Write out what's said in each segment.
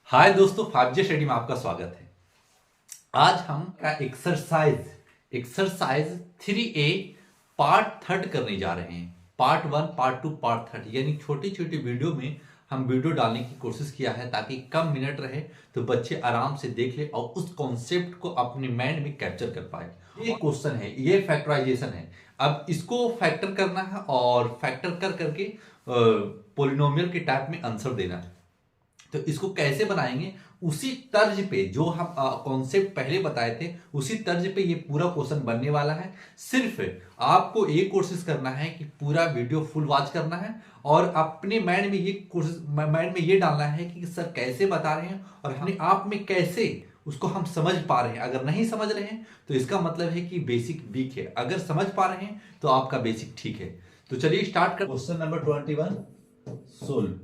हाय दोस्तों, 5G study में आपका स्वागत है। आज हम का एक्सरसाइज 3A पार्ट थर्ड करने जा रहे हैं। पार्ट 1, पार्ट 2, पार्ट थर्ड, यानी छोटी छोटी वीडियो में हम वीडियो डालने की कोशिश किया है ताकि कम मिनट रहे तो बच्चे आराम से देख ले और उस कॉन्सेप्ट को अपने माइंड में कैप्चर कर पाए। ये क्वेश्चन है, ये फैक्टराइजेशन है। अब इसको फैक्टर करना है और फैक्टर कर करके पोलिनोमियल के टाइप में आंसर देना है। तो इसको कैसे बनाएंगे, उसी तर्ज पे जो हम कॉन्सेप्ट पहले बताए थे उसी तर्ज पे ये पूरा क्वेश्चन बनने वाला है। सिर्फ आपको एक कोशिश करना है कि पूरा वीडियो फुल वॉच करना है और अपने माइंड में ये डालना है कि सर कैसे बता रहे हैं और अपने आप में कैसे उसको हम समझ पा रहे हैं। अगर नहीं समझ रहे हैं तो इसका मतलब है कि बेसिक वीक है, अगर समझ पा रहे हैं तो आपका बेसिक ठीक है। तो चलिए स्टार्ट कर। Question number 21 solve.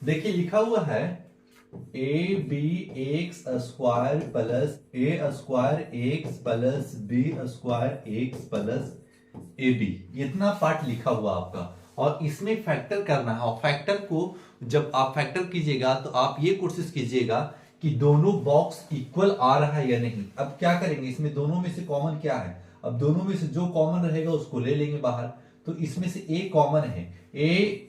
देखिए लिखा हुआ है a b x square plus a square x plus B square x plus a b, इतना पार्ट लिखा हुआ आपका और इसमें फैक्टर करना है। और फैक्टर को जब आप फैक्टर कीजिएगा तो आप ये कोशिश कीजिएगा कि दोनों बॉक्स इक्वल आ रहा है या नहीं। अब क्या करेंगे, इसमें दोनों में से कॉमन क्या है, अब दोनों में से जो कॉमन रहेगा उसको ले लेंगे बाहर। तो इसमें से ए कॉमन है, ए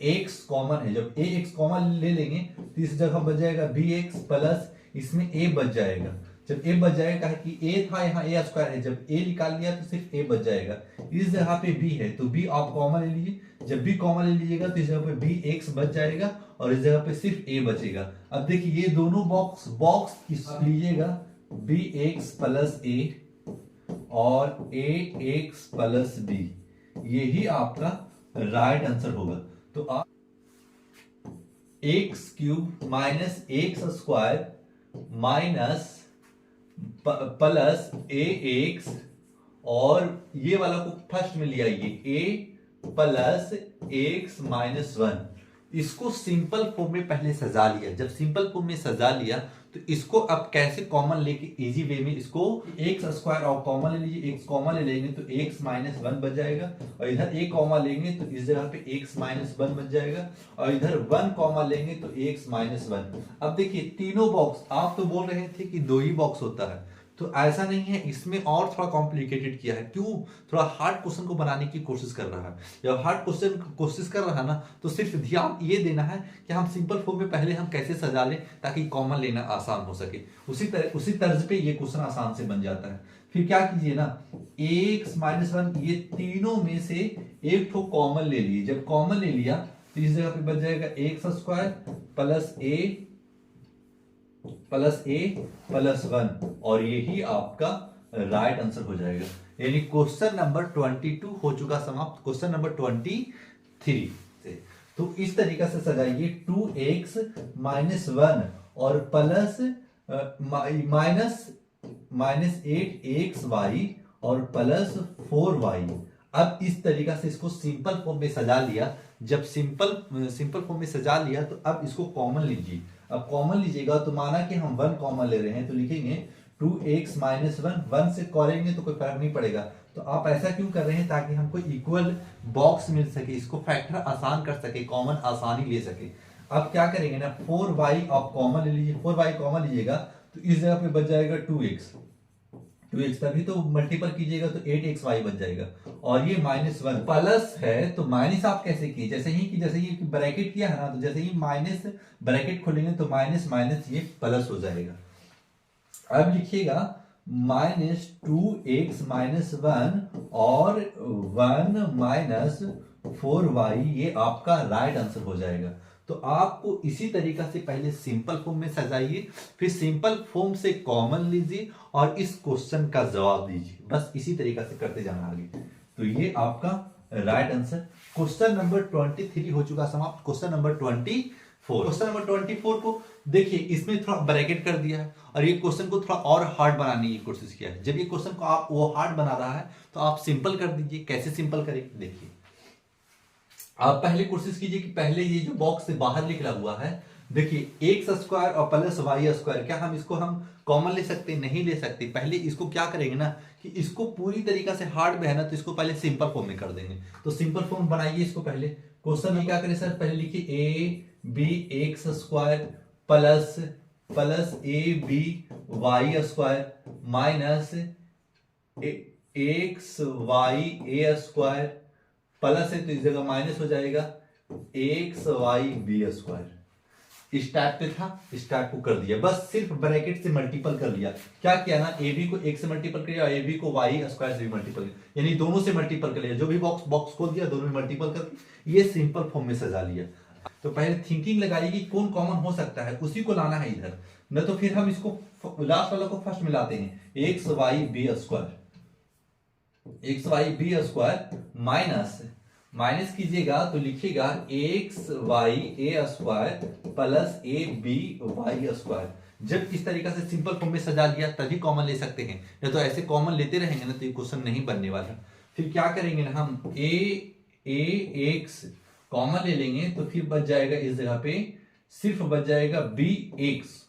एक्स कॉमन है, जब ए एक्स कॉमन ले लेंगे तो इस जगह बच जाएगा बी एक्स प्लस इसमें ए बच जाएगा। जब ए बच जाएगा है कि ए था यहाँ ए स्क्वायर है, जब ए निकाल लिया तो सिर्फ ए बच जाएगा। इस जगह पे बी है तो बी आप कॉमन ले लीजिए, जब बी कॉमन ले लीजिएगा तो इस जगह पे बी एक्स बच जाएगा और इस जगह पे सिर्फ ए बचेगा। अब देखिए ये दोनों बॉक्स लीजिएगा बी एक्स प्लस ए और ए एक्स प्लस बी, यही आपका राइट आंसर होगा। तो आप x cube minus x square minus plus a x और ये वाला को फर्स्ट में लिया ए प्लस एक्स माइनस 1, इसको सिंपल फॉर्म में पहले सजा लिया। जब सिंपल फॉर्म में सजा लिया तो इसको अब कैसे कॉमन लेके इजी वे में इसको एक्स स्क्वायर और कॉमन ले लीजिए, एक्स कॉमन ले लेंगे तो एक्स माइनस 1 बच जाएगा और इधर ए कॉमन लेंगे तो इस जगह पे एक्स माइनस 1 बच जाएगा और इधर 1 कॉमन लेंगे तो एक्स माइनस 1। अब देखिए तीनों बॉक्स, आप तो बोल रहे थे कि दो ही बॉक्स होता है, तो ऐसा नहीं है, इसमें और थोड़ा कॉम्प्लिकेटेड किया है। क्यों, थोड़ा हार्ड क्वेश्चन को बनाने की कोशिश कर रहा है। जब हार्ड क्वेश्चन कोशिश कर रहा है ना तो सिर्फ ध्यान ये देना है कि हम सिंपल फॉर्म में पहले हम कैसे सजा लें ताकि कॉमन लेना आसान हो सके। उसी तर्ज पे ये क्वेश्चन आसान से बन जाता है। फिर क्या कीजिए ना, एक्स माइनस 1 ये तीनों में से एक ठो कॉमन ले लीजिए। जब कॉमन ले लिया तो इस जगह पे बच जाएगा एक्स स्क्वायर प्लस ए प्लस 1 और यही आपका राइट आंसर हो जाएगा। यानी क्वेश्चन नंबर 22 हो चुका समाप्त। क्वेश्चन नंबर 23 से तो इस तरीका से सजाइए 2x माइनस 1 और प्लस माइनस 8xy और प्लस 4y। अब इस तरीका से इसको सिंपल फॉर्म में सजा लिया। जब सिंपल फॉर्म में सजा लिया तो अब इसको कॉमन लीजिए। अब कॉमन लीजिएगा तो माना कि हम 1 कॉमन ले रहे हैं तो लिखेंगे 2x माइनस 1 से करेंगे तो कोई फर्क नहीं पड़ेगा। तो आप ऐसा क्यों कर रहे हैं, ताकि हमको इक्वल बॉक्स मिल सके, इसको फैक्टर आसान कर सके, कॉमन आसानी ले सके। अब क्या करेंगे ना, 4y आप कॉमन ले लीजिए, 4y कॉमन लीजिएगा तो इस जगह पे बच जाएगा 2x तभी तो मल्टीपल कीजिएगा तो 8xy बच जाएगा और ये माइनस 1 प्लस है तो माइनस आप कैसे किए, जैसे ही ब्रैकेट किया है ना, तो जैसे ही माइनस ब्रैकेट खोलेंगे तो माइनस माइनस ये प्लस हो जाएगा। अब लिखिएगा माइनस 2x माइनस 1 और 1 माइनस 4y, ये आपका राइट आंसर हो जाएगा। तो आपको इसी तरीका से पहले सिंपल फॉर्म में सजाइए, फिर सिंपल फॉर्म से कॉमन लीजिए और इस क्वेश्चन का जवाब दीजिए। बस इसी तरीका से करते जाना आगे। तो ये आपका राइट आंसर। क्वेश्चन नंबर 23 हो चुका समाप्त। क्वेश्चन नंबर 24 को देखिए, इसमें थोड़ा ब्रैकेट कर दिया है और ये क्वेश्चन को थोड़ा और हार्ड बनाने की कोशिश किया है। जब ये क्वेश्चन को आप वो हार्ड बना रहा है तो आप सिंपल कर दीजिए। कैसे सिंपल करें, देखिए आप पहले कोशिश कीजिए कि पहले ये जो बॉक्स से बाहर निकला हुआ है, देखिए एक्स स्क्वायर और प्लस वाई स्क्वायर, क्या हम इसको कॉमन ले सकते, नहीं ले सकते। पहले इसको क्या करेंगे ना कि इसको पूरी तरीका से हार्ड में है ना तो इसको पहले सिंपल फॉर्म में कर देंगे। तो सिंपल फॉर्म बनाइए इसको पहले। क्वेश्चन में क्या करें सर, पहले लिखिए a b x square plus a b y square minus x y a square plus है तो इस जगह माइनस हो जाएगा एक्स वाई बी स्क्वायर। इस टाइप पे था, इस टाइप को कर दिया, बस सिर्फ ब्रैकेट से मल्टीपल कर लिया। क्या किया ना, ए बी को एक से मल्टीपल किया और ए बी को वाई स्क्वायर से भी मल्टीपल किया, यानी दोनों से मल्टीपल कर लिया। जो भी बॉक्स खोल दिया दोनों में मल्टीपल करके ये सिंपल फॉर्म में सजा लिया। तो पहले थिंकिंग लगाइए कि कौन कॉमन हो सकता है, उसी को लाना है इधर, न तो फिर हम इसको लास्ट वाला को फर्स्ट मिलाते हैं। X Y b square, x Y b square minus कीजिएगा तो लिखिएगा x y a square plus a b y square. जब इस तरीका से सिंपल फॉर्म में सजा लिया तभी कॉमन ले सकते हैं, नहीं तो ऐसे कॉमन लेते रहेंगे ना तो ये क्वेश्चन नहीं बनने वाला। फिर क्या करेंगे ना, हम ए एक्स कॉमन ले लेंगे तो फिर बच जाएगा इस जगह पे सिर्फ बच जाएगा बी एक्स।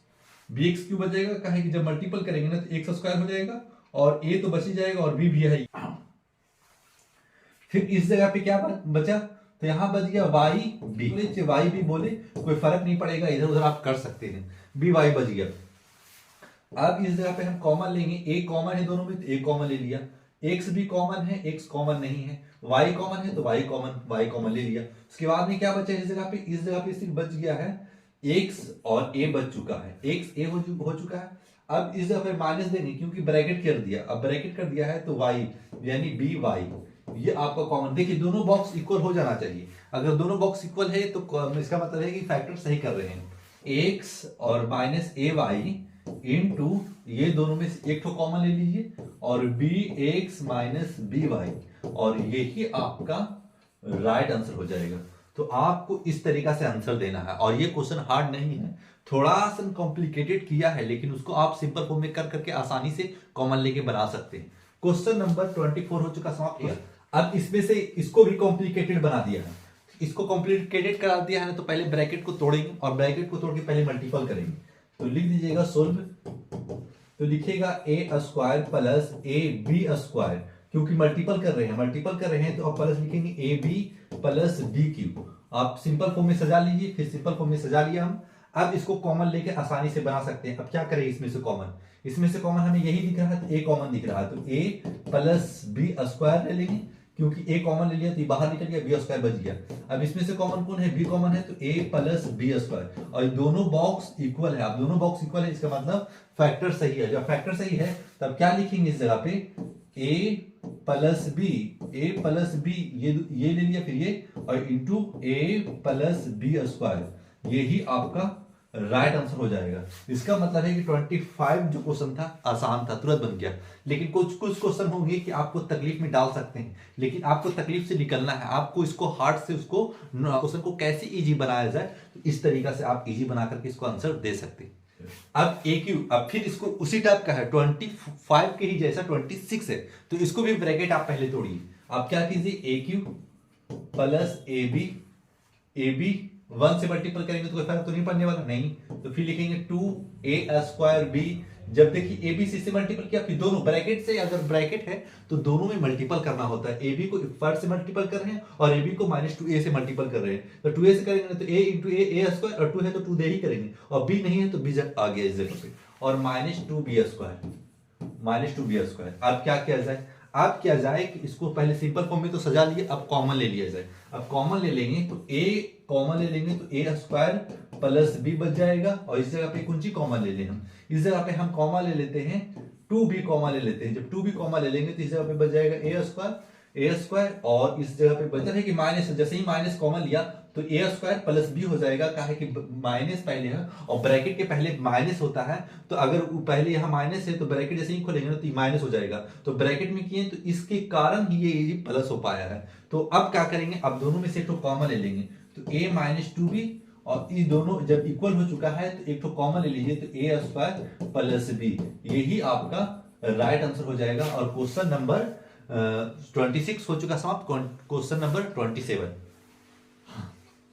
बी एक्स क्यों बच जाएगा, कहे कि जब मल्टीपल करेंगे ना तो एक्स स्क्वायर हो जाएगा और ए तो बच ही जाएगा और बी भी है। फिर इस जगह पे क्या बचा, तो यहां बच गया वाई बी, वाई बी बोले कोई फर्क नहीं पड़ेगा, इधर उधर आप कर सकते हैं, बी वाई बच गया। अब इस जगह पे हम कॉमन लेंगे, ए कॉमन है दोनों में तो ए कॉमन ले लिया, एक्स भी कॉमन है एक्स कॉमन नहीं है, वाई कॉमन है तो वाई कॉमन ले लिया। उसके बाद में क्या बचा इस जगह पे, इस जगह पे सिर्फ बच गया है एक्स और ए बच चुका है, एक्स ए हो चुका है। अब इस जगह पे माइनस देंगे क्योंकि ब्रैकेट कर दिया, अब ब्रैकेट कर दिया है तो वाई यानी बी वाई, ये आपका कॉमन। देखिए दोनों बॉक्स इक्वल हो जाना चाहिए, अगर दोनों बॉक्स इक्वल है तो इसका मतलब है कि फैक्टर सही कर रहे हैं। एक्स और माइनस ए वाई इनटू ये दोनों में से एक तो कॉमन ले लीजिए और b x minus b y, और यही आपका राइट आंसर हो जाएगा। तो आपको इस तरीका से आंसर देना है, और ये क्वेश्चन हार्ड नहीं है, थोड़ा सा कॉम्प्लिकेटेड किया है लेकिन उसको आप सिंपल फॉर्म में कर करके आसानी से कॉमन लेके बना सकते हैं। क्वेश्चन नंबर 24 हो चुका, समाप्त किया। अब इसमें से इसको भी कॉम्प्लिकेटेड बना दिया है, इसको कॉम्प्लिकेटेड करा दिया है ना, तो पहले ब्रैकेट को तोड़ेंगे और ब्रैकेट को तोड़ के पहले मल्टीपल करेंगे। तो लिख दीजिएगा सोल्व, तो लिखिएगा a square plus a b square, क्योंकि मल्टीपल कर रहे हैं तो आप प्लस लिखेंगे a b plus b q. आप सिंपल फॉर्म में सजा लीजिए, फिर सिंपल फॉर्म में सजा लिया हम। अब इसको कॉमन लेके आसानी से बना सकते हैं। अब क्या करें, इसमें से कॉमन हमें यही दिख रहा है, तो ए कॉमन दिख रहा है, तो ए प्लस बी स्क्वायर ले लेंगे, क्योंकि ए कॉमन ले लिया तो ये बाहर निकल गया, बी स्क्वायर बच गया। अब इसमें से कॉमन कौन है, बी कॉमन है, तो ए प्लस बी स्क्वायर, और दोनों बॉक्स इक्वल है। अब दोनों बॉक्स इक्वल है इसका मतलब फैक्टर सही है। जब फैक्टर सही है तब क्या लिखेंगे इस जगह पे, ए प्लस बी ये ले लिया, फिर ये और इंटू ए प्लस बी स्क्वायर, यही आपका राइट आंसर हो जाएगा। इसका मतलब है कि 25 जो क्वेश्चन था आसान था, तुरंत बन गया। लेकिन कुछ क्वेश्चन होंगे कि आपको तकलीफ में डाल सकते हैं, लेकिन आपको तकलीफ से निकलना है, आपको इसको हार्ड से उसको क्वेश्चन को कैसे इजी बनाया जाए, तो इस तरीका से आप इजी बना करके इसको आंसर दे सकते हैं। अब ए क्यू, अब फिर इसको उसी टाइप का है, 25 के ही जैसा 26 है, तो इसको भी ब्रैकेट आप पहले तोड़िए। आप क्या कीजिए, ए क्यू प्लस ए बी 1 से मल्टीपल करेंगे तो कोई फर्क तो नहीं पड़ने वाला, नहीं, तो फिर लिखेंगे 2a स्क्वायर बी। जब देखिए ए बी सी से मल्टीपल किया, फिर दोनों ब्रैकेट से, अगर ब्रैकेट है तो दोनों में मल्टीपल करना होता है। ए बी को फर्स्ट से मल्टीपल कर रहे हैं और ए बी को -2a से मल्टीपल कर रहे हैं, तो 2a से करेंगे तो a इंटू ए स्क्वायर, और 2 है तो 2 दे ही करेंगे, और b नहीं है तो b आ गया इस जगह पे, और -2b स्क्वायर। अब क्या किया जाए, अब क्या जाए कि इसको पहले सिंपल फॉर्म में तो सजा लिए, अब कॉमन ले लिया जाए। अब कॉमन ले लेंगे तो ए कॉमन ले लेंगे तो ए स्क्वायर प्लस बी बच जाएगा, और इस जगह पे कुंजी कॉमन ले लें हम, इस जगह पे हम कॉमन ले लेते हैं 2b कॉमन ले लेते हैं। जब 2b कॉमन ले लेंगे तो इस जगह पे बच जाएगा ए स्क्वायर, और इस जगह पे बचा है कि माइनस, जैसे ही माइनस कॉमन लिया तो ए स्क्वायर प्लस बी हो जाएगा, काहे कि माइनस पहले है और ब्रैकेट के पहले माइनस होता है, तो अगर पहले यहाँ माइनस है तो ब्रैकेट जैसे ही खोलेंगे ना तो माइनस हो जाएगा, तो ब्रैकेट में किए तो इसके कारण ही ये प्लस हो पाया है। तो अब क्या करेंगे, अब दोनों में से एक तो कॉमन ले लेंगे, तो a -2b, और ये दोनों जब इक्वल हो चुका है तो एक तो कॉमन ले लीजिए, तो ए स्क्वायर प्लस बी, यही आपका राइट आंसर हो जाएगा। और क्वेश्चन नंबर 26 हो चुका समाप्त। क्वेश्चन नंबर 27,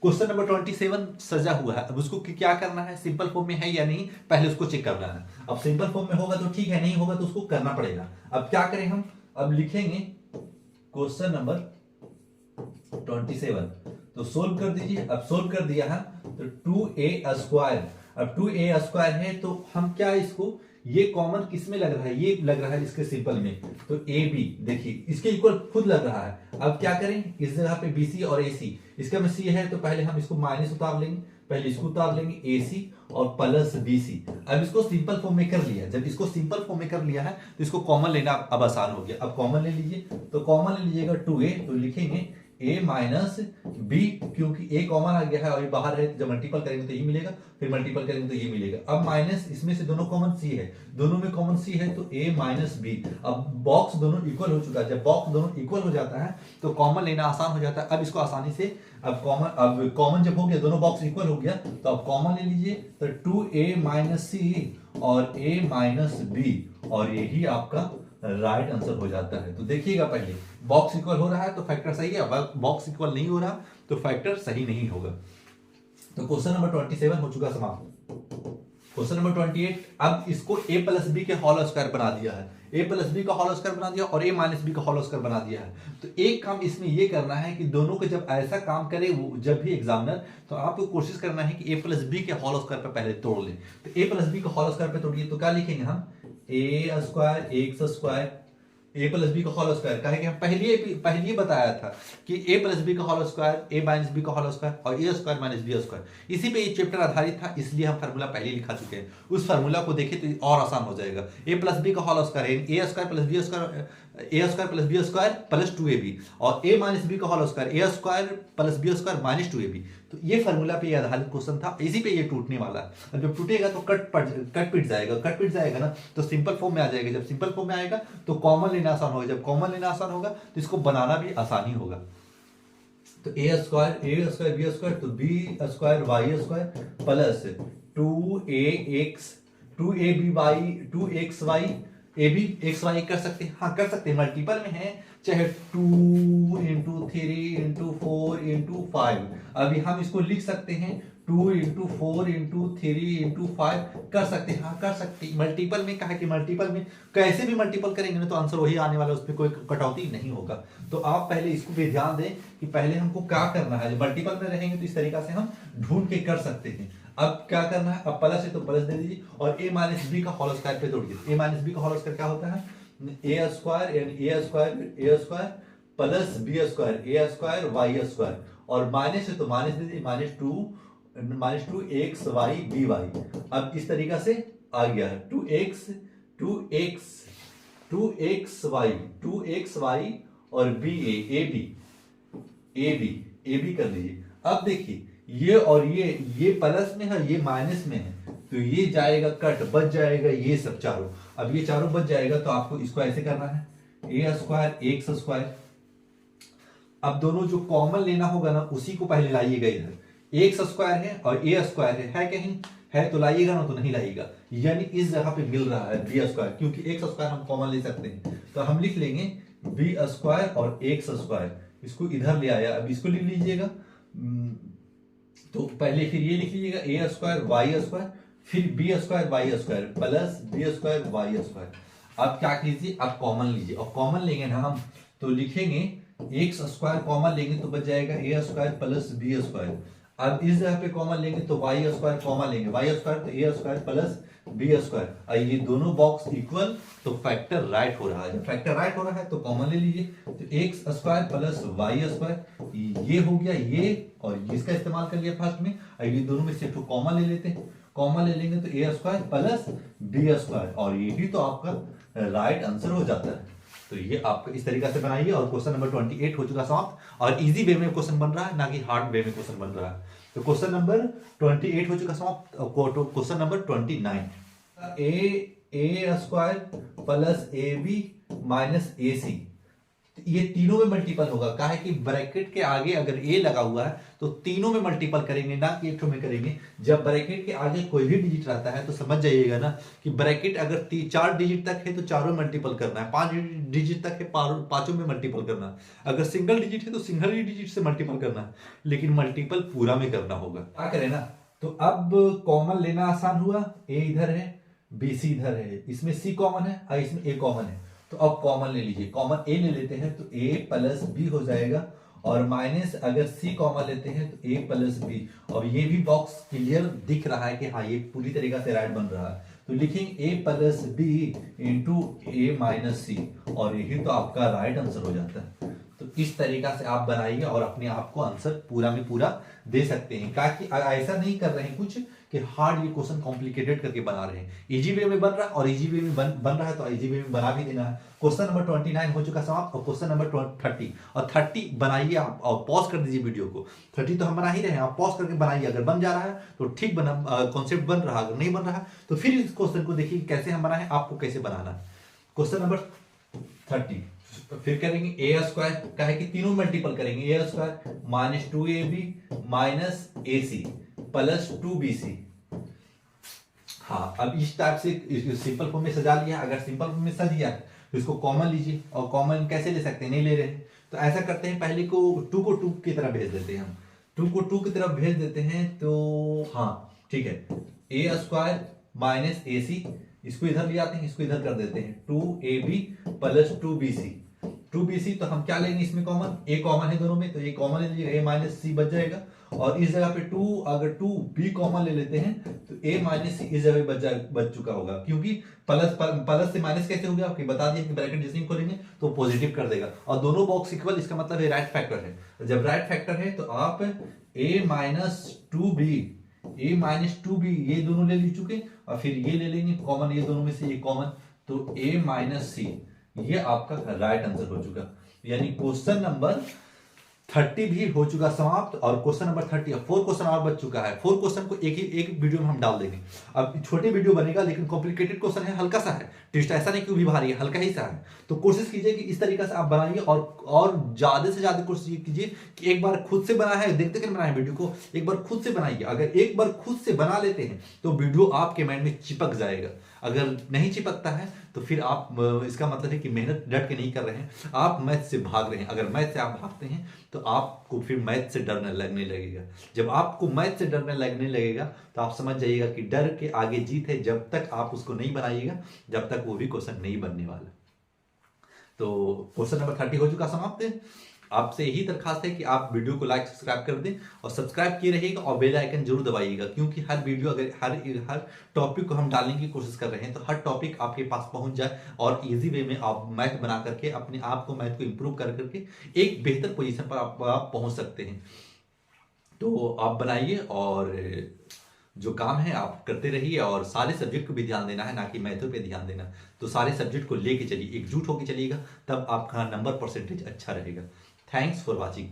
क्वेश्चन नंबर 27 सजा हुआ है। अब उसको क्या करना है, सिंपल फॉर्म में है या नहीं, पहले उसको चेक करना है। अब सिंपल फॉर्म में होगा तो ठीक है, नहीं होगा तो उसको करना पड़ेगा। अब क्या करें हम, अब लिखेंगे क्वेश्चन नंबर 27, तो सोल्व कर दीजिए। अब सोल्व कर दिया है तो 2a²। अब 2a² है तो हम क्या इसको, ये कॉमन किस में लग रहा है, ये लग रहा है इसके सिंपल में, तो ए बी देखिए इसके इक्वल खुद लग रहा है। अब क्या करें, इस जगह पे बी सी और ए सी, इसका में सी है तो पहले हम इसको माइनस उतार लेंगे, पहले इसको उतार लेंगे ए सी और प्लस बी सी। अब इसको सिंपल फॉर्म में कर लिया, जब इसको सिंपल फॉर्म में कर लिया है तो इसको कॉमन लेना अब आसान हो गया। अब कॉमन ले लीजिए, तो कॉमन ले लीजिएगा 2a, तो लिखेंगे a माइनस बी, क्योंकि a कॉमन आ गया है और ये बाहर है, जब मल्टीपल करेंगे तो ये मिलेगा, फिर मल्टीपल करेंगे तो ये मिलेगा। अब माइनस इसमें से दोनों कॉमन c है, दोनों में कॉमन c है तो a माइनस बी। अब बॉक्स दोनों इक्वल हो चुका है, जब बॉक्स दोनों इक्वल हो जाता है तो कॉमन लेना आसान हो जाता है। अब इसको आसानी से, अब कॉमन जब हो गया, दोनों बॉक्स इक्वल हो गया, तो अब कॉमन ले लीजिए, तो 2a माइनस सी और a माइनस बी, और यही आपका राइट आंसर हो जाता है। तो देखिएगा, पहले बॉक्स इक्वल हो रहा है तो फैक्टर सही है, बॉक्स इक्वल नहीं हो रहा तो फैक्टर सही नहीं होगा। तो क्वेश्चन नंबर 27 हो चुका समाप्त। क्वेश्चन नंबर 28, अब इसको a प्लस बी के होल स्क्वायर बना दिया है, a प्लस बी का होल स्क्वायर बना दिया और a माइनस बी का होल स्क्वायर बना दिया है। तो एक काम इसमें ये करना है कि दोनों को जब ऐसा काम करे वो, जब भी एग्जामिनर, तो आपको कोशिश करना है कि a प्लस बी के होल स्क्वायर पे पहले तोड़ ले। तो a प्लस बी का होल स्क्वायर पे तोड़िए तो क्या लिखेंगे हम, a square x square, a plus b का होल स्क्वायर, कहे कि हम पहले बताया था कि a प्लस बी का whole square, a minus B का होल स्क्वायर और a square minus b square, इसी पे ये चैप्टर आधारित था, इसलिए हम फार्मूला पहले लिखा चुके हैं। उस फार्मूला को देखें तो और आसान हो जाएगा। a प्लस बी का whole square, a square plus B square, a square plus B square plus 2ab, और a माइनस बी का whole square, a square plus B square minus 2ab। तो ये फार्मूला पे आधारित क्वेश्चन था, इसी पे ये टूटने वाला है। अब जब टूटेगा तो कट पिट जाएगा ना, तो सिंपल फॉर्म में आ जाएगा। जब सिंपल फॉर्म में आएगा तो कॉमन लेना आसान होगा, जब कॉमन लेना आसान होगा तो इसको बनाना भी आसानी होगा। तो a स्क्वायर बी स्क्वायर, तो b square Y square plus 2axy a b x y कर सकते हैं, हाँ कर सकते हैं, मल्टीपल में है, चाहे 2 इंटू 3 इंटू 4 इंटू 5। अभी हम इसको लिख सकते हैं 2 इंटू 4 इंटू 3 इंटू 5 कर सकते हैं, हाँ कर सकते हैं। मल्टीपल में कहा कि मल्टीपल में कैसे भी मल्टीपल करेंगे ना तो आंसर वही आने वाला है, उसमें कोई कटौती नहीं होगा। तो आप पहले इसको भी ध्यान दें कि पहले हमको क्या करना है। मल्टीपल में रहेंगे तो इस तरीका से हम ढूंढ के कर सकते हैं। अब क्या करना है, अब प्लस है तो प्लस दे दीजिए और a माइनस बी का होल स्क्वायर पे तोड़िए। a माइनस बी का होल स्क्वायर क्या होता है, a स्क्वायर यानी a square plus B square a square Y square, और माइनस है तो माइनस दे दीजिए, minus two X Y B Y. अब इस तरीका से आ गया है 2x वाई और ए बी कर लीजिए। अब देखिए ये और ये प्लस में है, ये माइनस में है, तो ये जाएगा कट, बच जाएगा ये सब चारों। अब ये चारों बच जाएगा तो आपको इसको ऐसे करना है, a स्क्वायर एक्स स्क्वायर। अब दोनों जो कॉमन लेना होगा ना उसी को पहले लाइएगा इधर, एक्स स्क्वायर है और a स्क्वायर है कहीं है तो लाइएगा ना, तो नहीं लाइएगा, यानी इस जगह पे मिल रहा है बी स्क्वायर, क्योंकि एक्स स्क्वायर हम कॉमन ले सकते हैं। तो हम लिख लेंगे बी स्क्वायर और एक्स स्क्वायर, इसको इधर ले आया। अब इसको लिख लीजिएगा, तो पहले फिर ये लिख लीजिएगा a स्क्वायर वाई स्क्वायर, फिर B square Y square plus B square Y square. अब क्या कीजिए, अब कॉमन लीजिए, और कॉमन लेंगे ना हम तो लिखेंगे एक्स स्क्वायर कॉमन लेंगे तो बच जाएगा a square plus B square. अब इस जगह पे कॉमन लेंगे तो वाई स्क्वायर कॉमन लेंगे, वाई स्क्वायर तो a square plus B square. और ये दोनों बॉक्स इक्वल तो फैक्टर राइट हो रहा है। जब फैक्टर राइट हो रहा है तो कॉमन ले लीजिए, तो X square plus Y square, ये हो गया ये, और इसका इस्तेमाल कर लिया फर्स्ट में। और ये दोनों में से तो कॉमन ले लेते हैं, कॉमन ले लेंगे तो a square plus B square, और यही तो आपका राइट आंसर हो जाता है। तो ये आपका इस तरीका से बनाइए, और क्वेश्चन नंबर 28 हो चुका समाप्त, और इजी वे में क्वेश्चन बन रहा है, ना कि हार्ड वे में क्वेश्चन बन रहा है। तो क्वेश्चन नंबर 28 हो चुका समाप्त। Question number 29, a square plus a b minus a c, ये तीनों में मल्टीपल होगा। कहा है कि ब्रैकेट के आगे अगर ए लगा हुआ है तो तीनों में मल्टीपल करेंगे, ना कि एक में करेंगे। जब ब्रैकेट के आगे कोई भी डिजिट रहता है तो समझ जाइएगा ना कि ब्रैकेट अगर 4 डिजिट तक है तो चारों में मल्टीपल करना है, 5 डिजिट तक है पांचों में मल्टीपल करना है, अगर सिंगल डिजिट है तो सिंगल डिजिट से मल्टीपल करना है, लेकिन मल्टीपल पूरा में करना होगा। क्या करें ना, तो अब कॉमन लेना आसान हुआ, ए इधर है बी सी इधर है, इसमें सी कॉमन है और इसमें ए कॉमन है। तो अब कॉमन ले लीजिए, कॉमन ए ले लेते हैं तो a प्लस बी हो जाएगा, और माइनस अगर सी कॉमन लेते हैं तो ए प्लस बी, और ये भी बॉक्स क्लियर दिख रहा है कि हाँ ये पूरी तरीके से राइट बन रहा है, तो लिखेंगे ए प्लस बी इंटू ए माइनस सी, और यही तो आपका राइट आंसर हो जाता है। तो इस तरीका से आप बनाइए और अपने आप को आंसर पूरा में पूरा दे सकते हैं, ताकि ऐसा नहीं कर रहे हैं कुछ कि हार्ड ये क्वेश्चन कॉम्प्लिकेटेड करके बना रहे हैं, इजी वे में बन रहा है, और इजी वे में बन रहा है तो इजी वे में बना भी देना है। क्वेश्चन नंबर 29 हो चुका समाप्त, और क्वेश्चन नंबर 30, और 30 बनाइए आप, और पॉज कर दीजिए वीडियो को। 30 तो हम बना ही रहे हैं, आप पॉज करके बनाइए, अगर बन जा रहा है तो ठीक बना, कॉन्सेप्ट बन रहा है, अगर नहीं बन रहा है तो फिर इस क्वेश्चन को देखिए कैसे हम बनाए, आपको कैसे बनाना है। क्वेश्चन नंबर 30 फिर करेंगे ए स्क्वायर का है कि तीनों मल्टीपल करेंगे, ए square minus 2ab minus a C plus 2bc। हाँ, अब इस टाइप से सिंपल फॉर्म में सजा लिया, अगर सिंपल फॉर्म में सज गया तो इसको कॉमन लीजिए, और कॉमन कैसे ले सकते हैं, नहीं ले रहे हैं तो ऐसा करते हैं, पहले को 2 को 2 की तरफ भेज देते हैं, हम 2 को 2 की तरफ भेज देते हैं, तो हाँ ठीक है, ए स्क्वायर माइनस ए सी, इसको इधर ले आते हैं, इसको इधर कर देते हैं, 2ab प्लस 2bc। 2bc तो हम क्या लेंगे इसमें कॉमन, ए कॉमन है दोनों में, तो ये कॉमन ले लीजिएगा, ए माइनस सी बच जाएगा, और इस जगह पे 2 अगर 2b कॉमन ले लेते हैं तो a माइनस सी इस जगह बच चुका होगा, क्योंकि प्लस से माइनस कैसे हो गया आपको बता दिया कि ब्रैकेट जिसमें खोलेंगे तो पॉजिटिव कर देगा, और दोनों बॉक्स इक्वल, इसका मतलब है राइट फैक्टर है। जब राइट फैक्टर है तो आप a माइनस 2b ये दोनों ले चुके, और फिर ये ले लेंगे कॉमन, ये दोनों में से ये कॉमन, तो a माइनस सी, ये आपका राइट आंसर हो चुका। यानी क्वेश्चन नंबर 30 भी हो चुका समाप्त, और क्वेश्चन नंबर 30 4 क्वेश्चन और बच चुका है। 4 क्वेश्चन को एक वीडियो में हम डाल देंगे। अब छोटे वीडियो बनेगा, लेकिन कॉम्प्लिकेटेड क्वेश्चन है, हल्का सा है, टेस्ट ऐसा नहीं कि भी भारी है, हल्का ही सा है, तो कोशिश कीजिए कि इस तरीके से आप बनाइए, और ज्यादा से ज्यादा कोशिश कीजिए कि एक बार खुद से बना है, देखते कि बनाए वीडियो को, एक बार खुद से बनाइए। अगर एक बार खुद से बना लेते हैं तो वीडियो आपके माइंड में चिपक जाएगा, अगर नहीं चिपकता है तो फिर आप, इसका मतलब है कि मेहनत डट के नहीं कर रहे हैं, आप मैथ से भाग रहे हैं। अगर मैथ से आप भागते हैं तो आपको फिर मैथ से डरने लगने लगेगा। जब आपको मैथ से डरने लगने लगेगा तो आप समझ जाइएगा कि डर के आगे जीत है। जब तक आप उसको नहीं बनाइएगा, जब तक वो भी क्वेश्चन नहीं बनने वाला। तो क्वेश्चन नंबर 30 हो चुका समाप्त है। आपसे यही दरखास्त है कि आप वीडियो को लाइक सब्सक्राइब कर दें, और सब्सक्राइब किए रहिएगा, और बेल आइकन जरूर दबाइएगा, क्योंकि हर वीडियो अगर हर टॉपिक को हम डालने की कोशिश कर रहे हैं तो हर टॉपिक आपके पास पहुंच जाए, और इजी वे में आप मैथ बना करके अपने आप को, मैथ को इंप्रूव कर करके एक बेहतर पोजीशन पर आप पहुंच सकते हैं। तो आप बनाइए, और जो काम है आप करते रहिए, और सारे सब्जेक्ट को भी ध्यान देना है, ना कि मैथों पे ध्यान देना। तो सारे सब्जेक्ट को लेके चलिए, एकजुट होकर चलिएगा, तब आपका नंबर परसेंटेज अच्छा रहेगा। Thanks for watching.